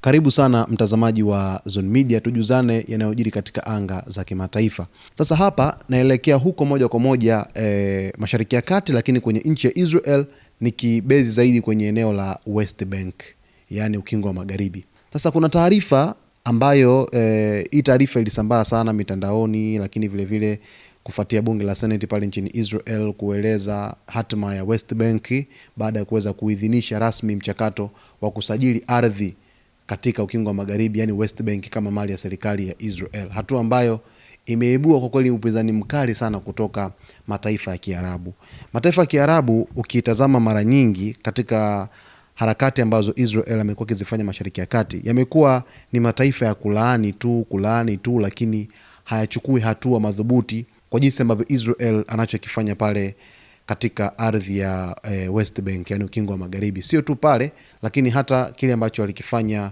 Karibu sana mtazamaji wa Zone Media, tujuzane yanayojiri katika anga za kimataifa. Sasa hapa naelekea huko moja kwa moja Mashariki ya Kati, lakini kwenye nchi ya Israel, nikibezi zaidi kwenye eneo la West Bank, yani ukingo wa magharibi. Sasa kuna taarifa ambayo hii taarifa ilisambaa sana mitandaoni, lakini vile vile kufuatia bunge la Senate pale nchini Israel kueleza hatima ya West Bank baada ya kuweza kuidhinisha rasmi mchakato wa kusajili ardhi katika ukingo wa magharibi, yani West Bank, kama mali ya serikali ya Israel. Hatua ambayo imeibua kwa kweli upinzani mkali sana kutoka mataifa ya Kiarabu. Mataifa ya Kiarabu ukitazama mara nyingi katika harakati ambazo Israel amekuwa akizifanya Mashariki ya Kati, yamekuwa ni mataifa ya kulaani tu, lakini hayachukui hatua madhubuti kwa jinsi ambavyo Israel anachokifanya pale katika ardhi ya West Bank, yani ukingo wa magharibi. Sio tu pale, lakini hata kile ambacho alikifanya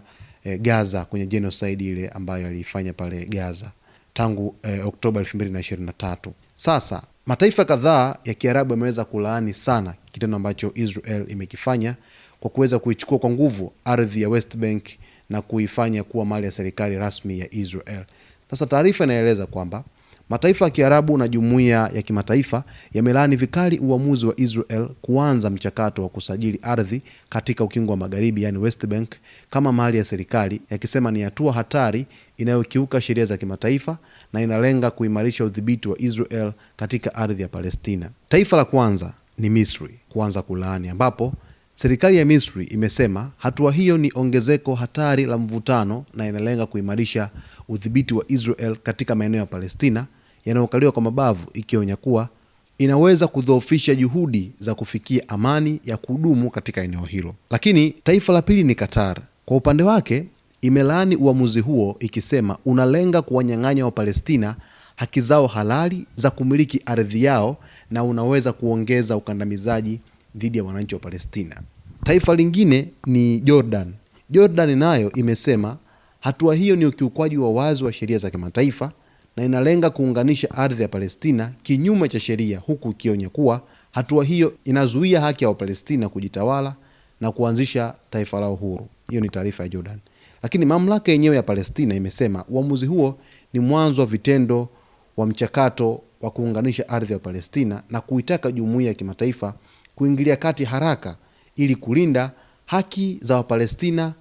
Gaza kwenye genocide ile ambayo alifanya pale Gaza tangu Oktoba 2023. Sasa mataifa kadhaa ya Kiarabu yameweza kulaani sana kitendo ambacho Israel imekifanya kwa kuweza kuichukua kwa nguvu ardhi ya West Bank na kuifanya kuwa mali ya serikali rasmi ya Israel. Sasa taarifa inaeleza kwamba mataifa ya Kiarabu na jumuiya ya kimataifa yamelaani vikali uamuzi wa Israel kuanza mchakato wa kusajili ardhi katika ukingo wa magharibi, yani West Bank, kama mali ya serikali, yakisema ni hatua hatari inayokiuka sheria za kimataifa na inalenga kuimarisha udhibiti wa Israel katika ardhi ya Palestina. Taifa la kwanza ni Misri kuanza kulaani, ambapo serikali ya Misri imesema hatua hiyo ni ongezeko hatari la mvutano na inalenga kuimarisha udhibiti wa Israel katika maeneo ya Palestina yanayokaliwa kwa mabavu, ikionya kuwa inaweza kudhoofisha juhudi za kufikia amani ya kudumu katika eneo hilo. Lakini taifa la pili ni Qatar. Kwa upande wake imelaani uamuzi huo, ikisema unalenga kuwanyang'anya wa Palestina haki zao halali za kumiliki ardhi yao na unaweza kuongeza ukandamizaji dhidi ya wananchi wa Palestina. Taifa lingine ni Jordan. Jordan nayo imesema hatua hiyo ni ukiukwaji wa wazi wa sheria za kimataifa na inalenga kuunganisha ardhi ya Palestina kinyume cha sheria, huku ikionya kuwa hatua hiyo inazuia haki ya Wapalestina kujitawala na kuanzisha taifa lao huru. Hiyo ni taarifa ya Jordan. Lakini mamlaka yenyewe ya Palestina imesema uamuzi huo ni mwanzo wa vitendo wa mchakato wa kuunganisha ardhi ya Palestina na kuitaka jumuiya ya kimataifa kuingilia kati haraka ili kulinda haki za Wapalestina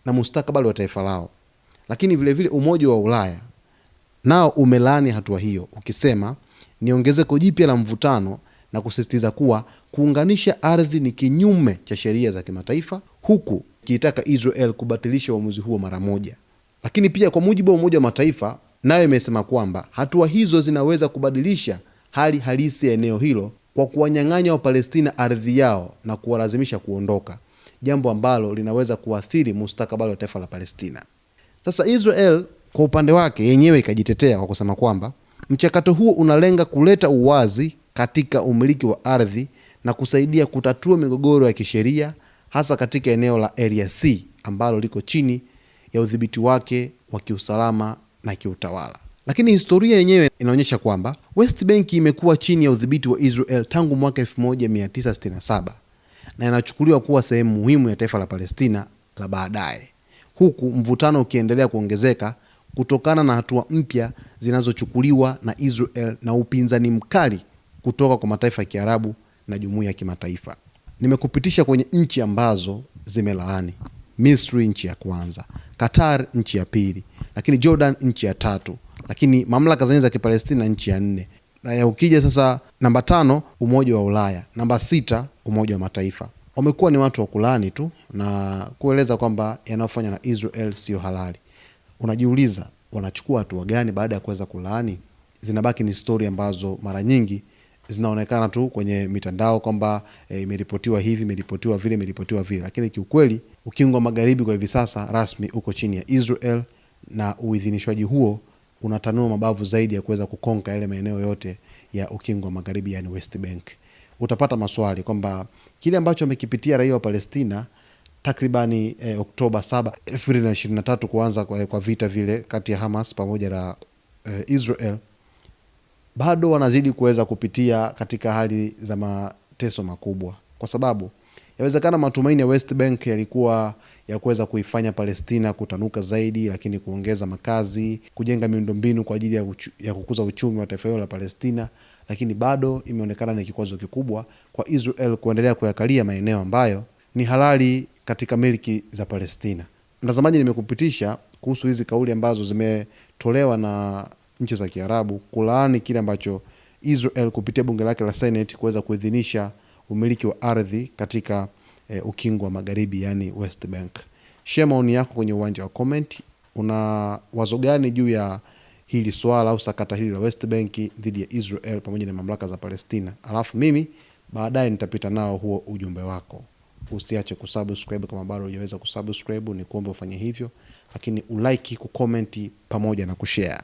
na mustakabali wa taifa lao. Lakini vile vile Umoja wa Ulaya nao umelani hatua hiyo, ukisema ni ongezeko jipya la mvutano na kusisitiza kuwa kuunganisha ardhi ni kinyume cha sheria za kimataifa, huku kiitaka Israel kubatilisha uamuzi huo mara moja. Lakini pia kwa mujibu wa Umoja wa Mataifa, nayo imesema kwamba hatua hizo zinaweza kubadilisha hali halisi ya eneo hilo kwa kuwanyang'anya wa Palestina ardhi yao na kuwalazimisha kuondoka, jambo ambalo linaweza kuathiri mustakabali wa taifa la Palestina. Sasa Israel kwa upande wake yenyewe ikajitetea kwa kusema kwamba mchakato huo unalenga kuleta uwazi katika umiliki wa ardhi na kusaidia kutatua migogoro ya kisheria, hasa katika eneo la Area C ambalo liko chini ya udhibiti wake wa kiusalama na kiutawala. Lakini historia yenyewe inaonyesha kwamba West Bank imekuwa chini ya udhibiti wa Israel tangu mwaka 1967 na inachukuliwa kuwa sehemu muhimu ya taifa la Palestina la baadaye, huku mvutano ukiendelea kuongezeka kutokana na hatua mpya zinazochukuliwa na Israel na upinzani mkali kutoka kwa mataifa ya Kiarabu na jumuiya ya kimataifa. Nimekupitisha kwenye nchi ambazo zimelaani: Misri nchi ya kwanza, Qatar nchi ya pili, lakini Jordan nchi ya tatu, lakini mamlaka za Kipalestina nchi ya 4. Na ukija sasa namba 5 Umoja wa Ulaya, namba 6 Umoja wa Mataifa. Wamekuwa ni watu wa kulaani tu na kueleza kwamba yanayofanywa na Israel sio halali. Unajiuliza wanachukua hatua gani baada ya kuweza kulaani? Zinabaki ni story ambazo mara nyingi zinaonekana tu kwenye mitandao kwamba imeripotiwa hivi, imeripotiwa vile, lakini kiukweli ukingo wa magharibi kwa hivi sasa rasmi uko chini ya Israel, na uidhinishwaji huo unatanua mabavu zaidi ya kuweza kukonka yale maeneo yote ya ukingo wa magharibi, yani West Bank. Utapata maswali kwamba kile ambacho amekipitia raia wa Palestina takribani Oktoba 7, 2023 kuanza kwa vita vile kati ya Hamas pamoja na Israel, bado wanazidi kuweza kupitia katika hali za mateso makubwa, kwa sababu Yawezekana matumaini ya West Bank yalikuwa ya kuweza kuifanya Palestina kutanuka zaidi, lakini kuongeza makazi, kujenga miundombinu kwa ajili ya kukuza uchumi wa taifa hilo la Palestina, lakini bado imeonekana ni kikwazo kikubwa kwa Israel kuendelea kuyakalia maeneo ambayo ni halali katika miliki za Palestina. Mtazamaji, nimekupitisha kuhusu hizi kauli ambazo zimetolewa na nchi za Kiarabu kulaani kile ambacho Israel kupitia bunge lake la Senate kuweza kuidhinisha umiliki wa ardhi katika ukingo wa magharibi, yani West Bank. Share maoni yako kwenye uwanja wa comment. Una wazo gani juu ya hili swala au sakata hili la West Bank dhidi ya Israel pamoja na mamlaka za Palestina? Alafu mimi baadaye nitapita nao huo ujumbe wako. Usiache kusubscribe kama bado hujaweza kusubscribe, ni kuombe ufanye hivyo, lakini ulike, kucomment pamoja na kushare.